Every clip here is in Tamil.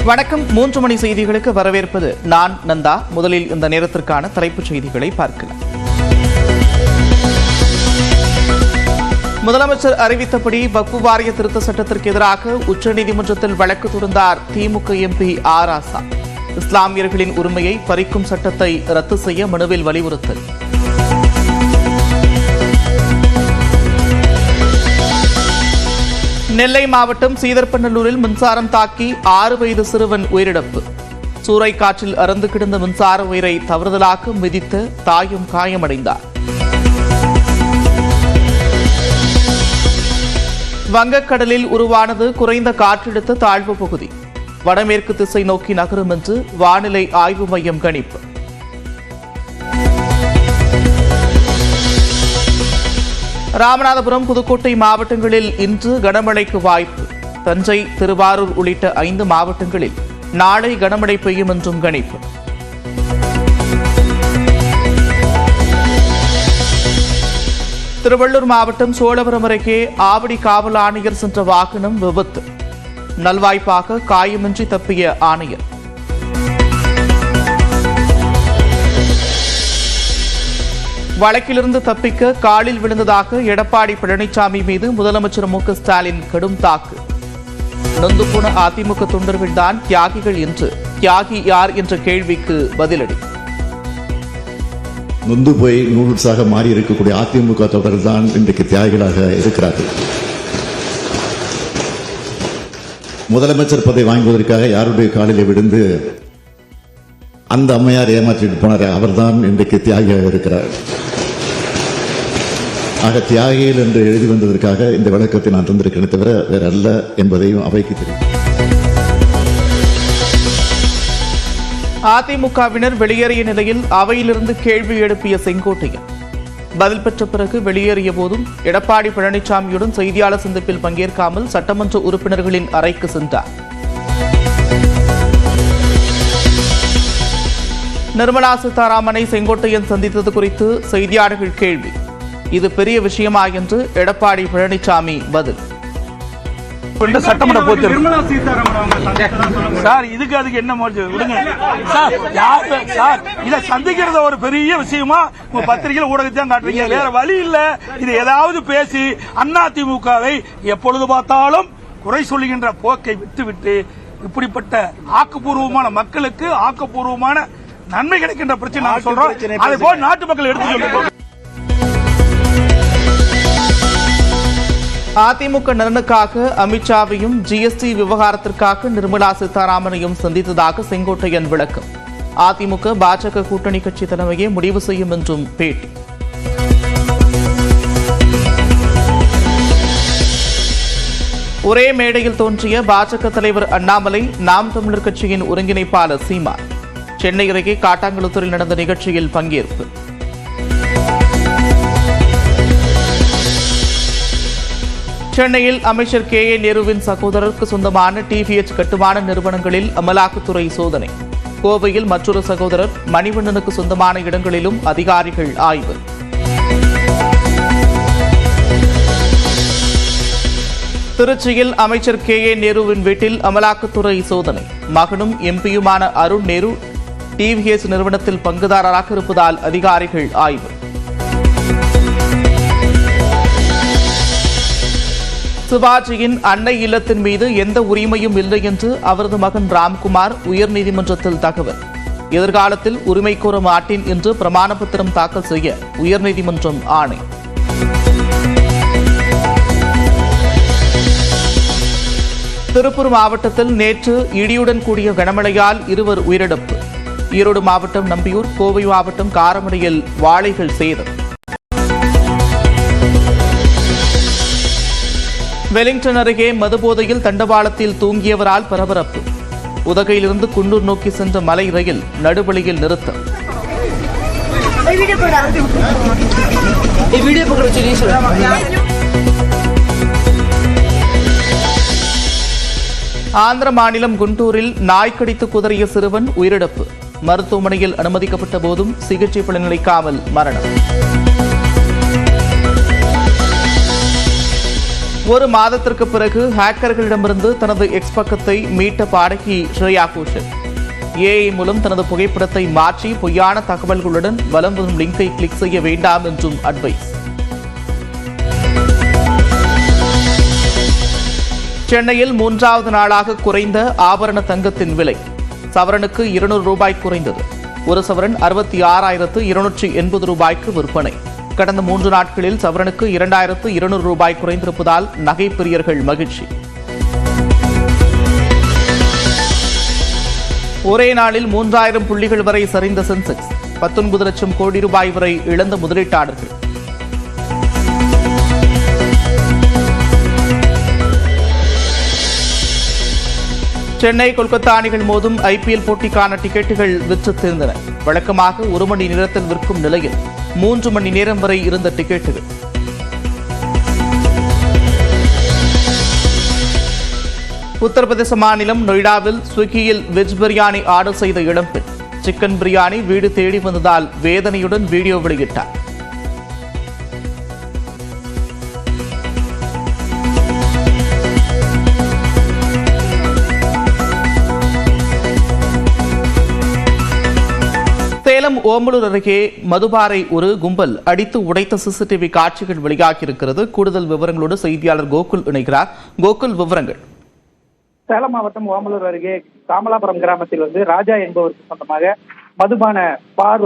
வணக்கம். 3 மணி செய்திகளுக்கு வரவேற்பது நான் நந்தா. முதலில் இந்த நேரத்திற்கான தலைப்புச் செய்திகளை பார்க்கலாம். முதலமைச்சர் அறிவித்தபடி வக்ஃபு வாரிய திருத்த சட்டத்திற்கு எதிராக உச்சநீதிமன்றத்தில் வழக்கு தொடர்ந்தார் திமுக எம்பி ஆராசா. இஸ்லாமியர்களின் உரிமையை பறிக்கும் சட்டத்தை ரத்து செய்ய மனுவில் வலியுறுத்தல். நெல்லை மாவட்டம் சீதர்பநல்லூரில் மின்சாரம் தாக்கி 6 வயது சிறுவன் உயிரிழப்பு. சூறைக்காற்றில் அறுந்து கிடந்த மின்சார உயிரை தவறுதலாக மிதித்து தாயும் காயமடைந்தார். வங்கக்கடலில் உருவானது குறைந்த காற்றழுத்த தாழ்வு பகுதி. வடமேற்கு திசை நோக்கி நகரும் என்று வானிலை ஆய்வு மையம் கணிப்பு. ராமநாதபுரம், புதுக்கோட்டை மாவட்டங்களில் இன்று கனமழைக்கு வாய்ப்பு. தஞ்சை, திருவாரூர் உள்ளிட்ட 5 மாவட்டங்களில் நாளை கனமழை பெய்யும் என்றும் கணிப்பு. திருவள்ளூர் மாவட்டம் சோழவரம் அருகே ஆவடி காவல் ஆணையர் சென்ற வாகனம் விபத்து. நல்வாய்ப்பாக காயமின்றி தப்பிய ஆணையர். வழக்கிலிருந்து தப்பிக்க காலில் விழுந்ததாக எடப்பாடி பழனிசாமி மீது முதலமைச்சர் மு.க.ஸ்டாலின் கடும் தாக்கு. நொந்து போன அதிமுக தொண்டர்கள்தான் தியாகிகள் என்று தியாகி யார் என்ற கேள்விக்கு பதிலடி. நொந்து போய் நூல்ஸாக மாறி இருக்கக்கூடிய அதிமுக தொண்டர்கள் தான் இன்றைக்கு தியாகிகளாக இருக்கிறார்கள். முதலமைச்சர் பதவி வாங்குவதற்காக யாருடைய காலில் விழுந்து அந்த அம்மையார் ஏமாற்றிட்டு போனார், அவர்தான் இன்றைக்கு தியாகியாக இருக்கிறார். ஆக தியாகிகள் என்று எழுதி வந்ததற்காக இந்த விளக்கத்தை நான் தந்திருக்கிறேன் தவிர வேற அல்ல என்பதையும் அவைக்கு தெரியும். அதிமுகவினர் வெளியேறிய நிலையில் அவையிலிருந்து கேள்வி எழுப்பிய செங்கோட்டையன் பதில் பெற்ற பிறகு வெளியேறிய போதும் எடப்பாடி பழனிசாமியுடன் செய்தியாளர் சந்திப்பில் பங்கேற்காமல் சட்டமன்ற உறுப்பினர்களின் அறைக்கு சென்றார். நிர்மலா சீதாராமனை செங்கோட்டையன் சந்தித்தது குறித்து செய்தியாளர்கள் கேள்வி. இது பெரிய விஷயமா என்று எடப்பாடி பழனிசாமி பதில். இதுக்கு அதுக்கு என்ன சந்திக்கிறது ஒரு பெரிய விஷயமா பத்திரிகையில் ஊடகத்தான் காட்டுறீங்க. வேற வழி இல்ல. இது ஏதாவது பேசி அதிமுகவை எப்பொழுது பார்த்தாலும் குறை சொல்லுகின்ற போக்கை விட்டுவிட்டு இப்படிப்பட்ட ஆக்கப்பூர்வமான மக்களுக்கு ஆக்கப்பூர்வமான நன்மை கிடைக்கின்ற பிரச்சனை நான் சொல்றோம். அதை போல் நாட்டு மக்கள் எடுத்து சொல்லுங்க. அதிமுக நலனுக்காக அமித்ஷாவையும் ஜிஎஸ்டி விவகாரத்திற்காக நிர்மலா சீதாராமனையும் சந்தித்ததாக செங்கோட்டையன் விளக்கம். அதிமுக பாஜக கூட்டணி கட்சி தலைமையை முடிவு செய்யும் என்றும் பேட்டி. ஒரே மேடையில் தோன்றிய பாஜக தலைவர் அண்ணாமலை, நாம் தமிழர் கட்சியின் ஒருங்கிணைப்பாளர் சீமான். சென்னை அருகே காட்டாங்குளத்தூரில் நடந்த நிகழ்ச்சியில் பங்கேற்பு. சென்னையில் அமைச்சர் கே ஏ நேருவின் சகோதரருக்கு சொந்தமான டிவிஎச் கட்டுமான நிறுவனங்களில் அமலாக்கத்துறை சோதனை. கோவையில் மற்றொரு சகோதரர் மணிவண்ணனுக்கு சொந்தமான இடங்களிலும் அதிகாரிகள் ஆய்வு. திருச்சியில் அமைச்சர் கே ஏ நேருவின் வீட்டில் அமலாக்கத்துறை சோதனை. மகனும் எம்பியுமான அருண் நேரு டிவிஎஸ் நிறுவனத்தில் பங்குதாரராக இருப்பதால் அதிகாரிகள் ஆய்வு. சிவாஜியின் அன்னை இல்லத்தின் மீது எந்த உரிமையும் இல்லை என்று அவரது மகன் ராம்குமார் உயர்நீதிமன்றத்தில் தகவல். எதிர்காலத்தில் உரிமை கோர மாட்டேன் என்று பிரமாண பத்திரம் தாக்கல் செய்ய உயர்நீதிமன்றம் ஆணை. திருப்பூர் மாவட்டத்தில் நேற்று இடியுடன் கூடிய கனமழையால் 2 உயிரிழப்பு. ஈரோடு மாவட்டம் நம்பியூர், கோவை மாவட்டம் காரமடையில் வாழைகள் சேதம். வெலிங்டன் அருகே மதுபோதையில் தண்டவாளத்தில் தூங்கியவரால் பரபரப்பு. உதகையிலிருந்து குன்னூர் நோக்கி சென்ற மலை ரயில் நடுவழியில் நிறுத்தம். ஆந்திர மாநிலம் குண்டூரில் நாய் கடித்து குதறிய சிறுவன் உயிரிழப்பு. மருத்துவமனையில் அனுமதிக்கப்பட்ட போதும் சிகிச்சை பலனளிக்காமல் மரணம். ஒரு மாதத்திற்கு பிறகு ஹேக்கர்களிடமிருந்து தனது எக்ஸ் பக்கத்தை மீட்ட பாடகி ஸ்ரேயா கோஷல். ஏஐ மூலம் தனது புகைப்படத்தை மாற்றி பொய்யான தகவல்களுடன் வலம் வரும் லிங்கை கிளிக் செய்ய வேண்டாம் என்றும் அட்வைஸ். சென்னையில் 3வது நாளாக குறைந்த ஆபரண தங்கத்தின் விலை. சவரனுக்கு 200 ரூபாய் குறைந்தது. ஒரு சவரன் 66,280 ரூபாய்க்கு விற்பனை. கடந்த 3 நாட்களில் சவரனுக்கு 2,200 ரூபாய் குறைந்திருப்பதால் நகை பிரியர்கள் மகிழ்ச்சி. ஒரே நாளில் 3,000 புள்ளிகள் வரை சரிந்த சென்செக்ஸ். 19 லட்சம் கோடி ரூபாய் வரை இழந்த முதலீட்டாளர்கள். சென்னை கொல்கத்தா அணிகள் மோதும் ஐபிஎல் போட்டிக்கான டிக்கெட்டுகள் விற்று தீர்ந்தன. வழக்கமாக 1 மணி நேரத்தில் விற்கும் நிலையில் 3 மணி நேரம் வரை இருந்த டிக்கெட்டுகள். உத்தரப்பிரதேச மாநிலம் நொய்டாவில் ஸ்விக்கியில் வெஜ் பிரியாணி ஆர்டர் செய்த இளம்பெண் சிக்கன் பிரியாணி வீடு தேடி வந்ததால் வேதனையுடன் வீடியோ வெளியிட்டார். சேலம் ஓமலூர் அருகே மதுபாரை ஒரு கும்பல் அடித்து உடைத்த சிசிடிவி காட்சிகள் வெளியாகியிருக்கிறது. கூடுதல் விவரங்களோடு செய்தியாளர் கோகுல் இணைகிறார். கோகுல், விவரங்கள். சேலம் மாவட்டம் ஓமலூர் அருகே காமலாபுரம் கிராமத்தில் ராஜா என்பவருக்கு சொந்தமாக மதுபான பார்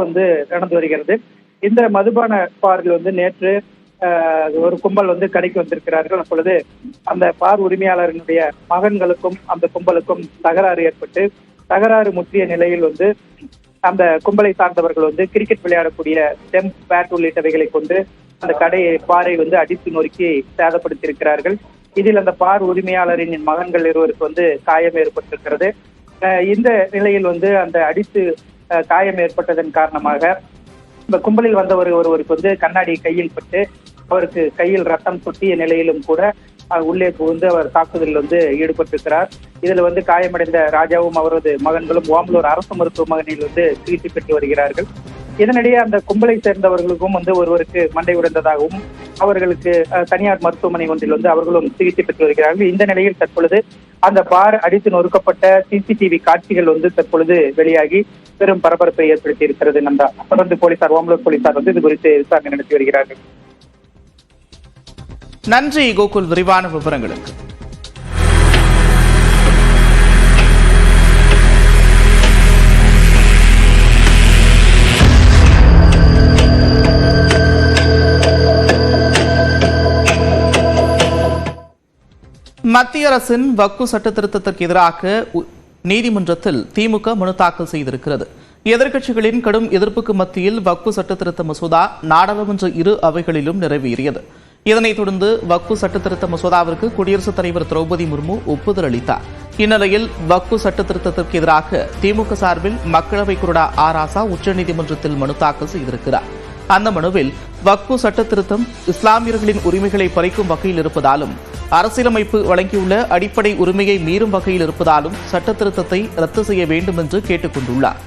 நடந்து வருகிறது. இந்த மதுபான பாரில் நேற்று ஒரு கும்பல் கடைக்கு வந்திருக்கிறார்கள். அப்பொழுது அந்த பார் உரிமையாளரினுடைய மகன்களுக்கும் அந்த கும்பலுக்கும் தகராறு ஏற்பட்டு தகராறு முற்றிய நிலையில் அந்த கும்பலை சார்ந்தவர்கள் கிரிக்கெட் விளையாடக்கூடிய ஸ்டெம் பேட் உள்ளிட்டவைகளை கொண்டு அந்த பாரை அடித்து நொறுக்கி சேதப்படுத்தியிருக்கிறார்கள். இதில் அந்த பார் உரிமையாளரின் மகன்கள் இருவருக்கு காயம் ஏற்பட்டிருக்கிறது. இந்த நிலையில் அந்த அடித்து காயம் ஏற்பட்டதன் காரணமாக இந்த கும்பலில் வந்தவர் ஒருவருக்கு கண்ணாடி கையில் பட்டு அவருக்கு கையில் ரத்தம் சொட்டிய நிலையிலும் கூட உள்ளே புகுந்து அவர் தாக்குதலில் ஈடுபட்டிருக்கிறார். இதுல காயமடைந்த ராஜாவும் அவரது மகன்களும் ஓமலூர் அரசு மருத்துவமனையில் சிகிச்சை பெற்று வருகிறார்கள். இதனிடையே அந்த கும்பலை சேர்ந்தவர்களுக்கும் ஒருவருக்கு மண்டை உடைந்ததாகவும் அவர்களுக்கு தனியார் மருத்துவமனை ஒன்றில் அவர்களும் சிகிச்சை பெற்று வருகிறார்கள். இந்த நிலையில் தற்பொழுது அந்த பார் அடித்து நொறுக்கப்பட்ட சிசிடிவி காட்சிகள் தற்பொழுது வெளியாகி பெரும் பரபரப்பை ஏற்படுத்தி இருக்கிறது. தொடர்ந்து ஓமலூர் போலீசார் இது குறித்து விசாரணை நடத்தி வருகிறார்கள். நன்றி கோகுல், விரிவான விவரங்களுக்கு. மத்திய அரசின் வக்ஃபு சட்ட திருத்தத்திற்கு எதிராக நீதிமன்றத்தில் திமுக மனு தாக்கல் செய்திருக்கிறது. எதிர்க்கட்சிகளின் கடும் எதிர்ப்புக்கு மத்தியில் வக்ஃபு சட்ட திருத்த மசோதா நாடாளுமன்ற இரு அவைகளிலும் நிறைவேறியது. இதனைத் தொடர்ந்து வக்ஃபு சட்ட திருத்த மசோதாவிற்கு குடியரசுத் தலைவர் திரௌபதி முர்மு ஒப்புதல் அளித்தார். இந்நிலையில் வக்ஃபு சட்ட திருத்தத்திற்கு எதிராக திமுக சார்பில் மக்களவை கொறடா ஆர் ராசா உச்சநீதிமன்றத்தில் மனு தாக்கல் செய்திருக்கிறார். அந்த மனுவில் வக்ஃபு சட்ட திருத்தம் இஸ்லாமியர்களின் உரிமைகளை பறிக்கும் வகையில் இருப்பதாலும் அரசியலமைப்பு வழங்கியுள்ள அடிப்படை உரிமையை மீறும் வகையில் இருப்பதாலும் சட்ட திருத்தத்தை ரத்து செய்ய வேண்டும் என்று கேட்டுக் கொண்டுள்ளார்.